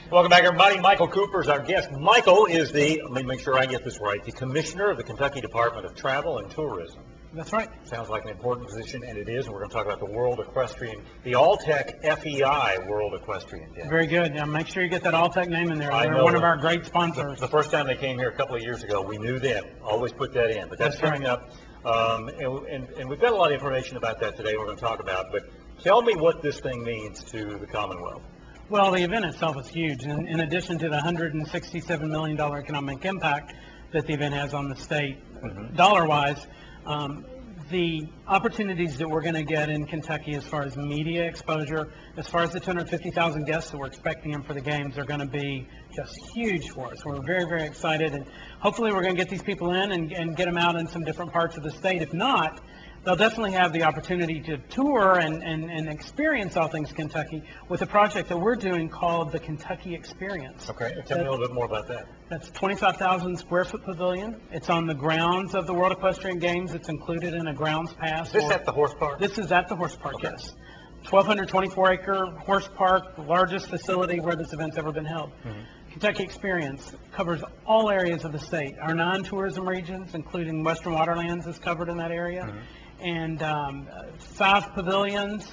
Welcome back, everybody. Michael Cooper is our guest. Michael is let me make sure I get this right, the Commissioner of the Kentucky Department of Travel and Tourism. That's right. Sounds like an important position, and it is. And we're going to talk about the World Equestrian, the All-Tech FEI World Equestrian Games. Very good. Now, make sure you get that All-Tech name in there. They're one of our great sponsors. The first time they came here a couple of years ago, we knew then. Always put that in. But that's coming up. And we've got a lot of information about that today we're going to talk about. But tell me what this thing means to the Commonwealth. Well, the event itself is huge. And in addition to the $167 million economic impact that the event has on the state, dollar-wise, the opportunities that we're going to get in Kentucky as far as media exposure, as far as the 250,000 guests that we're expecting for the games are going to be just huge for us. We're very, very excited, and hopefully we're going to get these people in and get them out in some different parts of the state. If not, they'll definitely have the opportunity to tour and experience all things Kentucky with a project that we're doing called the Kentucky Experience. Okay, tell me a little bit more about that. That's a 25,000 square foot pavilion. It's on the grounds of the World Equestrian Games. It's included in a grounds pass. Is this at the horse park? This is at the horse park, okay. Yes. 1,224 acre horse park, the largest facility where this event's ever been held. Kentucky Experience covers all areas of the state. Our non-tourism regions, including Western Waterlands, is covered in that area. And 5 pavilions,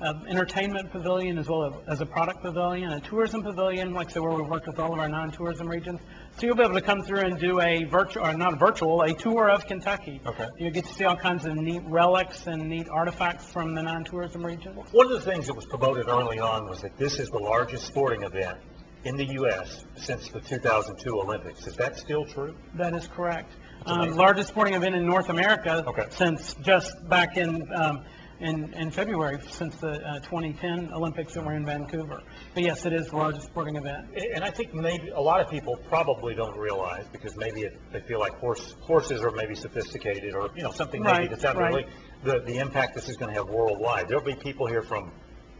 entertainment pavilion as well as a product pavilion, a tourism pavilion, like I said, where we've worked with all of our non-tourism regions. So you'll be able to come through and do a virtual, or not virtual, a tour of Kentucky. Okay. You'll get to see all kinds of neat relics and neat artifacts from the non-tourism regions. One of the things that was promoted early on was that this is the largest sporting event in the U.S. since the 2002 Olympics. Is that still true? That is correct. Largest sporting event in North America since just back in February, since the 2010 Olympics that were in Vancouver. But yes, it is the largest sporting event. And I think maybe a lot of people probably don't realize, because maybe they feel like horses are maybe sophisticated, or something maybe that's not really the impact this is going to have worldwide. There'll be people here from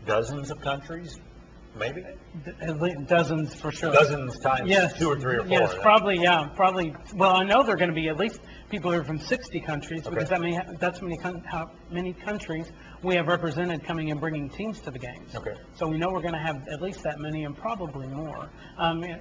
dozens of countries. Maybe? At least dozens for sure. Dozens times 2 or 3 or 4. Yes, probably, yeah. Probably. Well, I know there are going to be at least people here from 60 countries, because that's how many countries we have represented coming and bringing teams to the games. Okay. So we know we're going to have at least that many and probably more.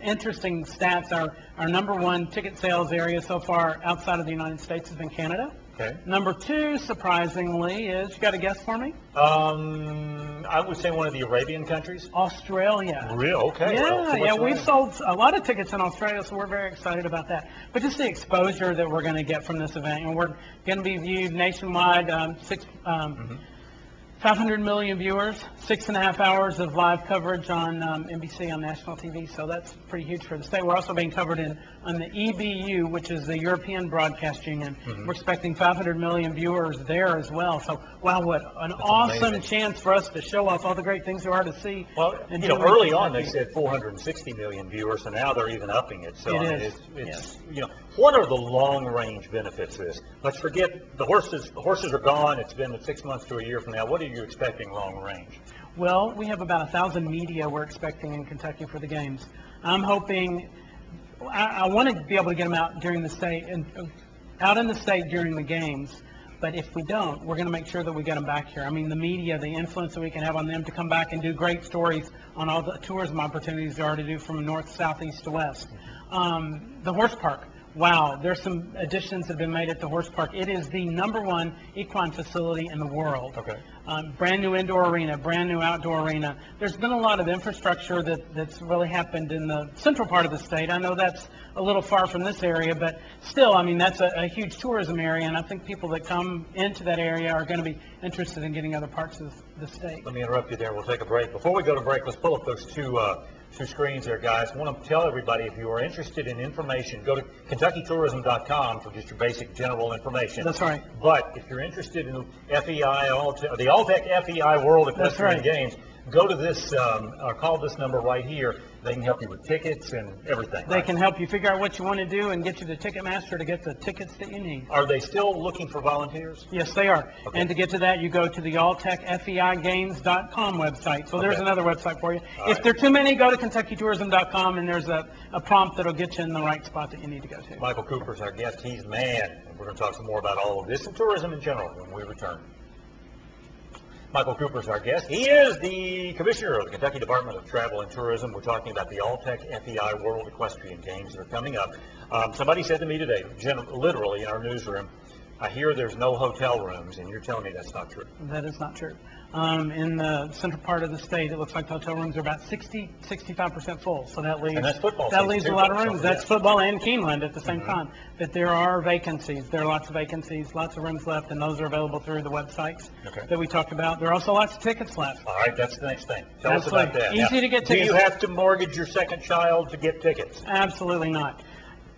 Interesting stats, our number 1 ticket sales area so far outside of the United States has been Canada. Okay. Number 2, surprisingly, is, you got a guess for me? I would say one of the Arabian countries. Australia. Real? Okay. Yeah, we've sold a lot of tickets in Australia, so we're very excited about that. But just the exposure that we're going to get from this event, and we're going to be viewed nationwide, 500 million viewers, 6.5 hours of live coverage on NBC on national TV, so that's pretty huge for the state. We're also being covered on the EBU, which is the European Broadcast Union. We're expecting 500 million viewers there as well. So, wow, what an awesome chance for us to show off all the great things there are to see. Well, early on they said 460 million viewers, and now they're even upping it. So it's what are the long-range benefits of this? Let's forget the horses. The horses are gone. It's been 6 months to a year from now. What are you expecting long range? Well, we have about 1,000 media we're expecting in Kentucky for the games. I'm hoping, I want to be able to get them out during the state and out in the state during the games. But if we don't, we're going to make sure that we get them back here. I mean, the media, the influence that we can have on them to come back and do great stories on all the tourism opportunities there are to do from north, south, east to west. The horse park. Wow, there's some additions that have been made at the horse park. It is the #1 equine facility in the world. Okay. Brand new indoor arena, brand new outdoor arena. There's been a lot of infrastructure that's really happened in the central part of the state. I know that's a little far from this area, but still, I mean, that's a huge tourism area, and I think people that come into that area are going to be interested in getting other parts of the state. Let me interrupt you there. We'll take a break. Before we go to break, let's pull up those two screens there, guys. I want to tell everybody, if you are interested in information, go to KentuckyTourism.com for just your basic general information. That's right. But if you're interested in FEI, the All-Tech FEI World Equestrian Games, go to this, or call this number right here. They can help you with tickets and everything. They can help you figure out what you want to do and get you to Ticketmaster to get the tickets that you need. Are they still looking for volunteers? Yes, they are. Okay. And to get to that, you go to the alltechfeigames.com website. So there's another website for you. If there are too many, go to KentuckyTourism.com, and there's a prompt that'll get you in the right spot that you need to go to. Michael Cooper's our guest. He's the man. And we're going to talk some more about all of this and tourism in general when we return. Michael Cooper is our guest. He is the commissioner of the Kentucky Department of Travel and Tourism. We're talking about the All-Tech FEI World Equestrian Games that are coming up. Somebody said to me today, literally in our newsroom, I hear there's no hotel rooms, and you're telling me that's not true. That is not true. In the central part of the state, it looks like the hotel rooms are about 65% full. So that leaves, and that's football that leaves a lot of rooms. That's football and Keeneland at the same time. But there are vacancies. There are lots of vacancies, lots of rooms left, and those are available through the websites that we talked about. There are also lots of tickets left. All right, that's the next thing. Tell us about that. Easy to get tickets. Do you have to mortgage your second child to get tickets? Absolutely not.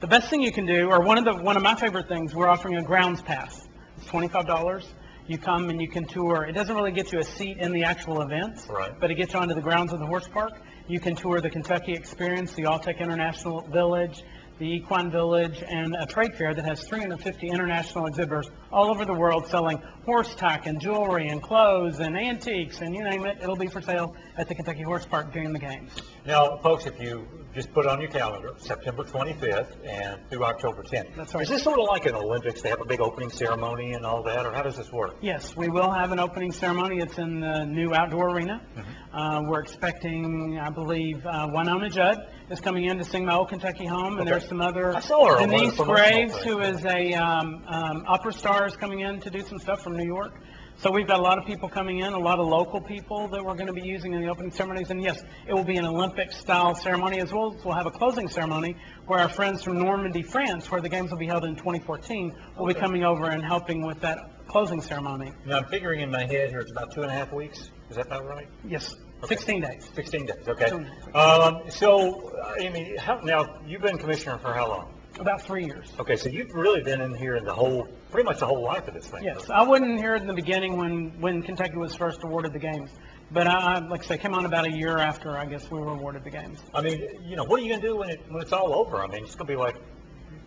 The best thing you can do, or one of my favorite things, we're offering a grounds pass. It's $25. You come and you can tour. It doesn't really get you a seat in the actual event, but it gets you onto the grounds of the horse park. You can tour the Kentucky Experience, the All-Tech International Village, the Equine Village, and a trade fair that has 350 international exhibitors all over the world selling horse tack and jewelry and clothes and antiques and you name it. It'll be for sale at the Kentucky Horse Park during the games. Now, folks, if you just put on your calendar, September 25th and through October 10th. That's right. Is this sort of like an Olympics? They have a big opening ceremony and all that, or how does this work? Yes, we will have an opening ceremony. It's in the new outdoor arena. We're expecting, I believe, Winona Judd is coming in to sing My Old Kentucky Home, and there's some other, Denise Graves, who is a opera star, is coming in to do some stuff from New York. So we've got a lot of people coming in, a lot of local people that we're going to be using in the opening ceremonies. And yes, it will be an Olympic-style ceremony as well as we'll have a closing ceremony where our friends from Normandy, France, where the games will be held in 2014, will be coming over and helping with that closing ceremony. Now, I'm figuring in my head here it's about 2.5 weeks. Is that about right? Yes. Okay. 16 days. 16 days, okay. Now, you've been commissioner for how long? About 3 years. Okay, so you've really been in here in pretty much the whole life of this thing. Yes, I wasn't here in the beginning when Kentucky was first awarded the games, but I like I say, came on about a year after I guess we were awarded the games. I mean, what are you going to do when it's all over? I mean, it's going to be like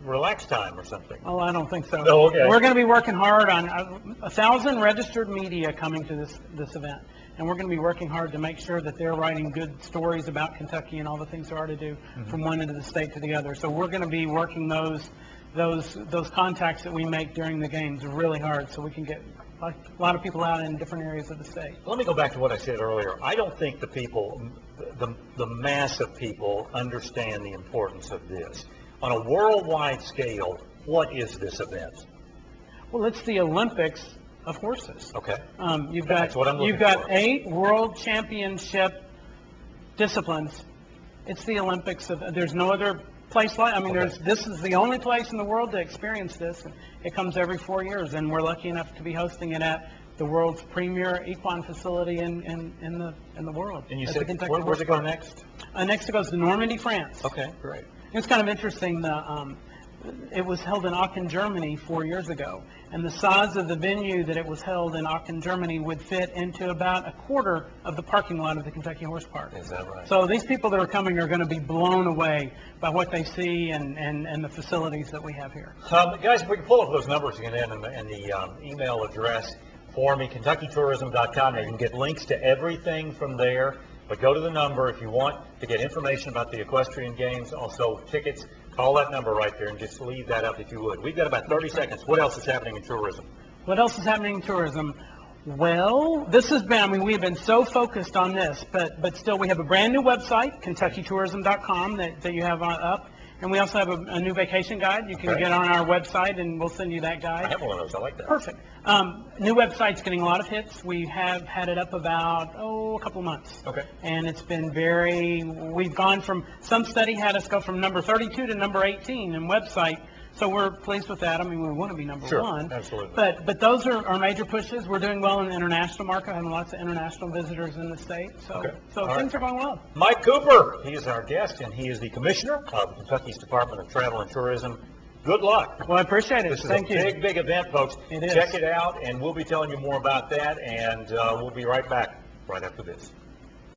relax time or something. Oh, I don't think so. Oh, okay. We're going to be working hard on 1,000 registered media coming to this event. And we're going to be working hard to make sure that they're writing good stories about Kentucky and all the things there are to do from one end of the state to the other. So we're going to be working those contacts that we make during the games really hard so we can get a lot of people out in different areas of the state. Let me go back to what I said earlier. I don't think the mass of people understand the importance of this. On a worldwide scale, what is this event? Well, it's the Olympics of horses. Okay. You've That's what I'm looking got for. 8 world championship disciplines. It's the Olympics. There's no other place like. I mean, this is the only place in the world to experience this. It comes every 4 years, and we're lucky enough to be hosting it at the world's premier equine facility in the world. And you said, where's it go next? Next it goes to Normandy, France. Okay, great. It's kind of interesting. It was held in Aachen, Germany 4 years ago, and the size of the venue that it was held in Aachen, Germany would fit into about a quarter of the parking lot of the Kentucky Horse Park. Is that right? So these people that are coming are going to be blown away by what they see and the facilities that we have here. Guys, if we can pull up those numbers again and the email address for me, KentuckyTourism.com. You can get links to everything from there. But go to the number if you want to get information about the equestrian games, also tickets. Call that number right there and just leave that up if you would. We've got about 30 seconds. What else is happening in tourism? What else is happening in tourism? Well, this has been, I mean, we've been so focused on this, but still we have a brand new website, KentuckyTourism.com, that you have up. And we also have a new vacation guide. You can get on our website, and we'll send you that guide. I have one of those. I like that. Perfect. New website's getting a lot of hits. We have had it up about, a couple of months. Okay. And it's been we've gone from, some study had us go from number 32 to number 18 in website. So we're pleased with that. I mean, we want to be number one. Absolutely. But those are our major pushes. We're doing well in the international market, having lots of international visitors in the state. So things are going well. Mike Cooper, he is our guest, and he is the commissioner of Kentucky's Department of Travel and Tourism. Good luck. Well, I appreciate it. Thank you. This is a big event, folks. It is. Check it out, and we'll be telling you more about that, and we'll be right back right after this.